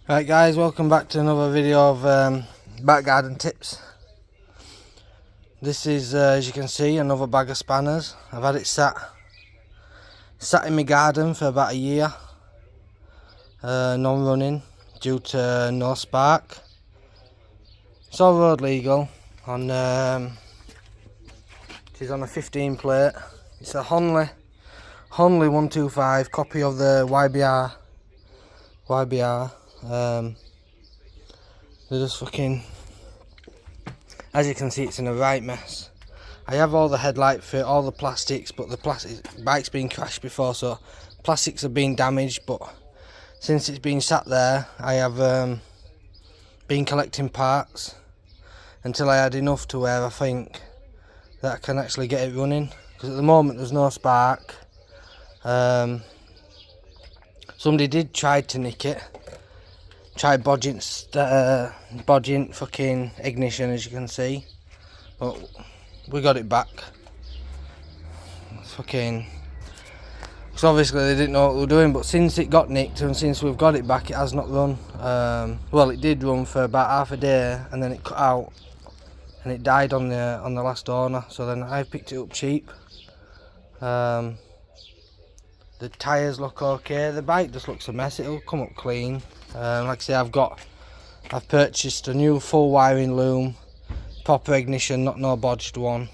Right guys, welcome back to another video of back garden tips. This is, as you can see, another bag of spanners. I've had it sat in my garden for about a year, non-running due to no spark. It's all road legal. It is on a 15 plate. It's a honley 125 copy of the YBR. They're just fucking, as you can see, it's in a right mess. I have all the headlight fit, all the plastics, but the bike's been crashed before, so plastics have been damaged. But since it's been sat there, I have been collecting parts until I had enough to where I think that I can actually get it running. Because at the moment there's no spark. Somebody did try to nick it. Tried bodging fucking ignition, as you can see, but we got it back. It's fucking, because obviously they didn't know what we were doing. But since it got nicked and since we've got it back, it has not run. Well, it did run for about half a day, and then it cut out and it died on the last owner. So then I picked it up cheap. The tyres look okay. The bike just looks a mess. It'll come up clean. Like I say, I've purchased a new full wiring loom, proper ignition, not no bodged one,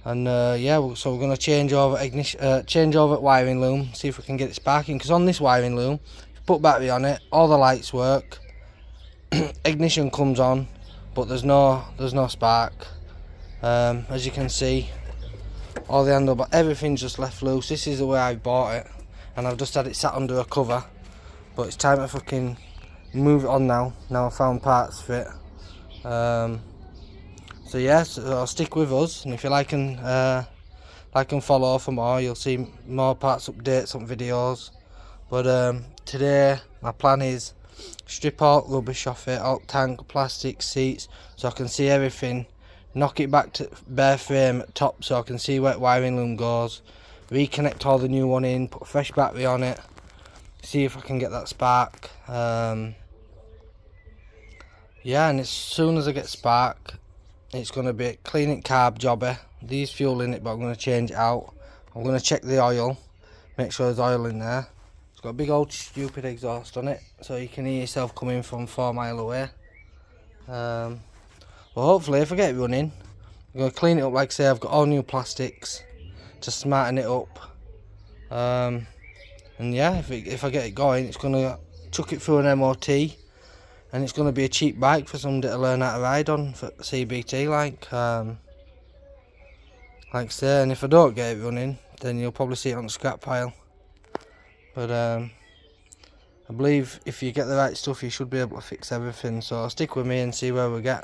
and yeah, so we're gonna change over wiring loom, see if we can get it sparking. Because on this wiring loom, if you put battery on it, all the lights work, ignition comes on, but there's no spark. As you can see, all the handle, but everything's just left loose. This is the way I bought it, and I've just had it sat under a cover. But it's time to fucking move it on now. Now I've found parts for it. So yeah, so stick with us, and if you like and follow for more, you'll see more parts updates on videos. But today my plan is strip out rubbish off it, out tank, plastic, seats, so I can see everything. Knock it back to bare frame at top so I can see where wiring loom goes. Reconnect all the new one in, put a fresh battery on it. See if I can get that spark. Yeah, and as soon as I get spark, it's going to be a clean it carb jobber. There's fuel in it, but I'm going to change it out. I'm going to check the oil, make sure there's oil in there. It's got a big old stupid exhaust on it, so you can hear yourself coming from 4 miles away. Well, hopefully if I get it running, I'm going to clean it up. Like I say, I've got all new plastics to smarten it up. And yeah, if I get it going, it's going to chuck it through an MOT, and it's going to be a cheap bike for somebody to learn how to ride on for CBT, like I say. And if I don't get it running, then you'll probably see it on the scrap pile. But I believe if you get the right stuff, you should be able to fix everything. So stick with me and see where we get.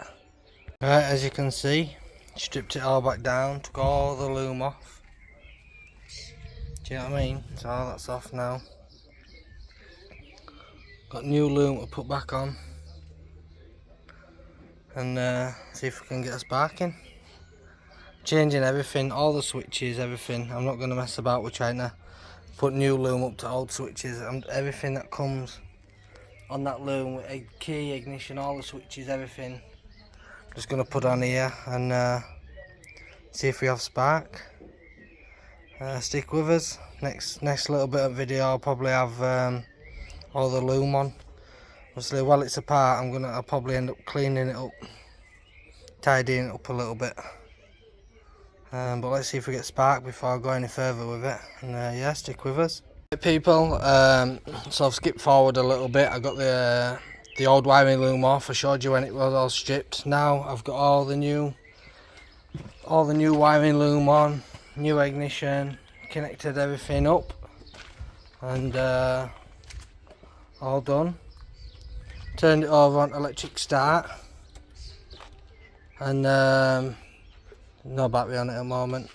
Right, as you can see, stripped it all back down, took all the loom off. Do you know what I mean? So all that's off now. Got new loom to put back on, and see if we can get us sparking. Changing everything, all the switches, everything. I'm not going to mess about with trying to put new loom up to old switches. And everything that comes on that loom, with a key, ignition, all the switches, everything, just going to put on here and see if we have spark. Stick with us. Next little bit of video, I'll probably have all the loom on. Obviously, while it's apart, I'll probably end up cleaning it up, tidying it up a little bit. But let's see if we get spark before I go any further with it. And yeah, stick with us. Right, people, so I've skipped forward a little bit. I got the old wiring loom off. I showed you when it was all stripped. Now I've got all the new wiring loom on, new ignition, connected everything up, and all done. Turned it over on electric start, and no battery on it at the moment.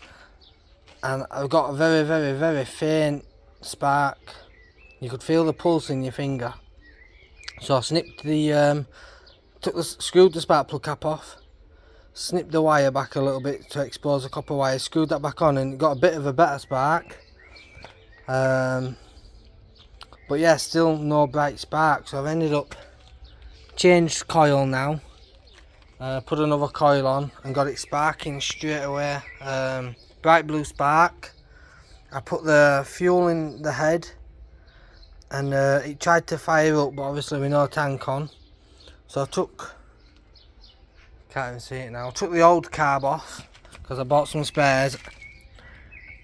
And I've got a very, very, very faint spark. You could feel the pulse in your finger. So I snipped screwed the spark plug cap off, snipped the wire back a little bit to expose the copper wire, screwed that back on, and got a bit of a better spark. But But yeah, still no bright spark, so I've ended up changed coil now, put another coil on and got it sparking straight away. Bright blue spark. I put the fuel in the head and it tried to fire up, but obviously with no tank on, so I took, can't even see it now, I took the old carb off because I bought some spares.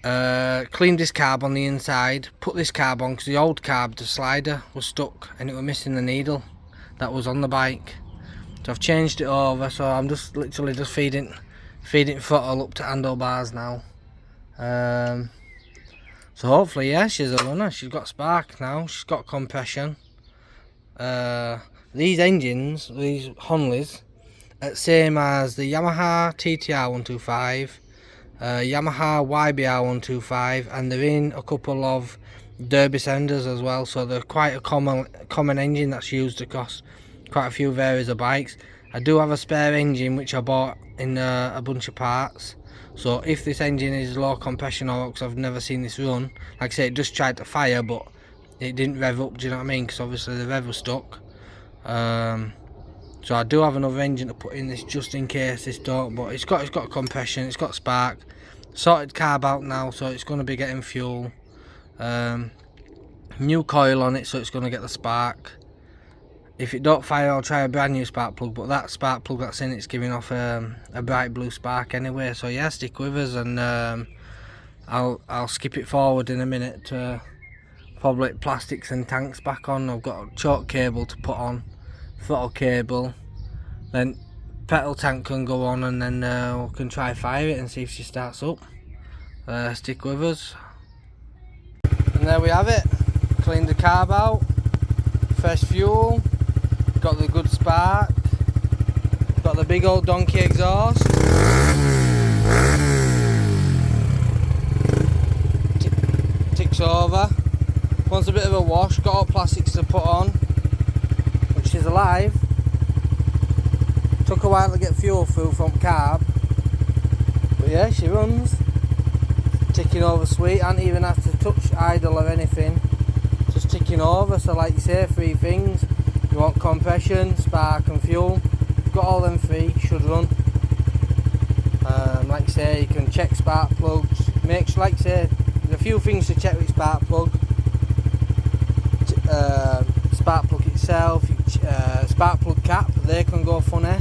Cleaned this carb on the inside, put this carb on because the old carb, the slider, was stuck and it was missing the needle that was on the bike. So I've changed it over, so I'm just literally just feeding throttle up to handlebars now. So hopefully, yeah, she's a runner. She's got spark now, she's got compression. These engines, these Honleys, are the same as the Yamaha TTR 125, Yamaha YBR 125, and they're in a couple of Derby Senders as well, so they're quite a common engine that's used across quite a few various of bikes. I do have a spare engine which I bought in a bunch of parts, so if this engine is low compression or because I've never seen this run, like I say, it just tried to fire but it didn't rev up, do you know what I mean, because obviously the rev was stuck. So I do have another engine to put in this just in case this don't, but it's got compression, it's got spark. Sorted carb out now, so it's going to be getting fuel. New coil on it, so it's going to get the spark. If it don't fire, I'll try a brand new spark plug, but that spark plug that's in it's giving off a bright blue spark anyway. So yeah, stick with us, and I'll skip it forward in a minute to probably plastics and tanks back on. I've got a choke cable to put on, throttle cable, then petrol tank can go on, and then we can try fire it and see if she starts up. Stick with us. And there we have it. Cleaned the carb out, fresh fuel, got the good spark, got the big old donkey exhaust. Ticks over. Wants a bit of a wash, got all plastics to put on, but she's alive. Took a while to get fuel through from carb, but yeah, she runs. Ticking over sweet, I didn't even have to touch idle or anything, just ticking over. So like you say, three things: you want compression, spark and fuel. Got all them three, should run. Like you say, you can check spark plugs, make sure, like I say, there's a few things to check with spark plug. Spark plug itself, spark plug cap, they can go funny.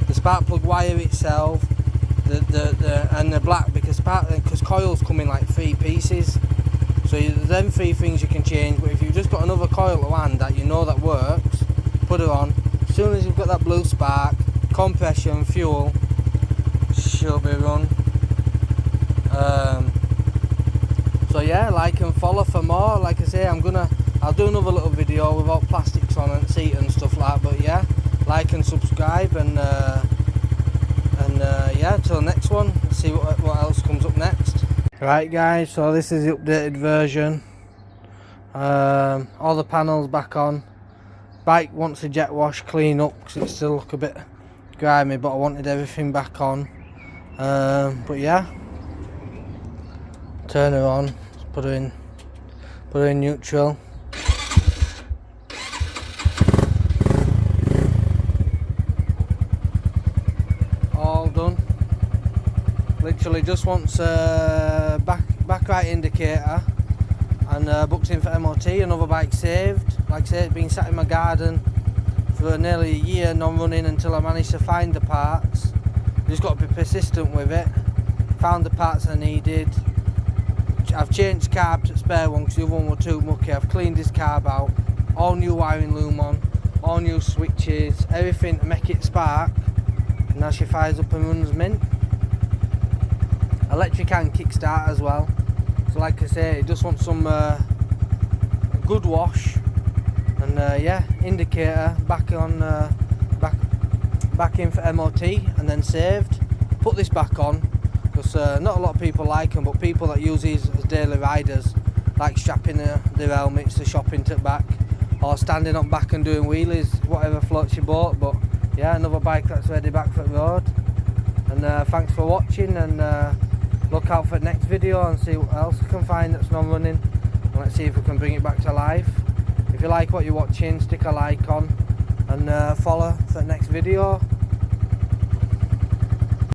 The spark plug wire itself, and the black, because coils come in like three pieces, so there's them three things you can change. But if you've just got another coil to hand that you know that works, put it on. As soon as you've got that blue spark, compression, fuel, she'll be run. So yeah, like and follow for more. Like I say, I'll do another little video without plastics on and seat and stuff like that. But yeah, like and subscribe, and yeah, till next one. Let's see what else comes up next. Right guys, so this is the updated version. All the panels back on. Bike wants a jet wash, clean up because it still look a bit grimy, but I wanted everything back on. But yeah, turn her on, put her in neutral. All done. Literally just wants a back right indicator, and booked in for MOT. Another bike saved. Like I said, it's been sat in my garden for nearly a year, non-running, until I managed to find the parts. Just got to be persistent with it. Found the parts I needed. I've changed carb to spare one because the other one was too mucky. I've cleaned this carb out, all new wiring loom on, all new switches, everything to make it spark. And now she fires up and runs mint. Electric and kickstart as well. So like I say, it just wants some good wash, and yeah, indicator back on, back in for MOT, and then saved. Put this back on because not a lot of people like them, but people that use these as daily riders like strapping their helmets to shopping to back, or standing up back and doing wheelies, whatever floats your boat. But yeah, another bike that's ready back for the road. And thanks for watching, and look out for the next video and see what else I can find that's non-running. Let's see if we can bring it back to life. If you like what you're watching, stick a like on and follow for the next video.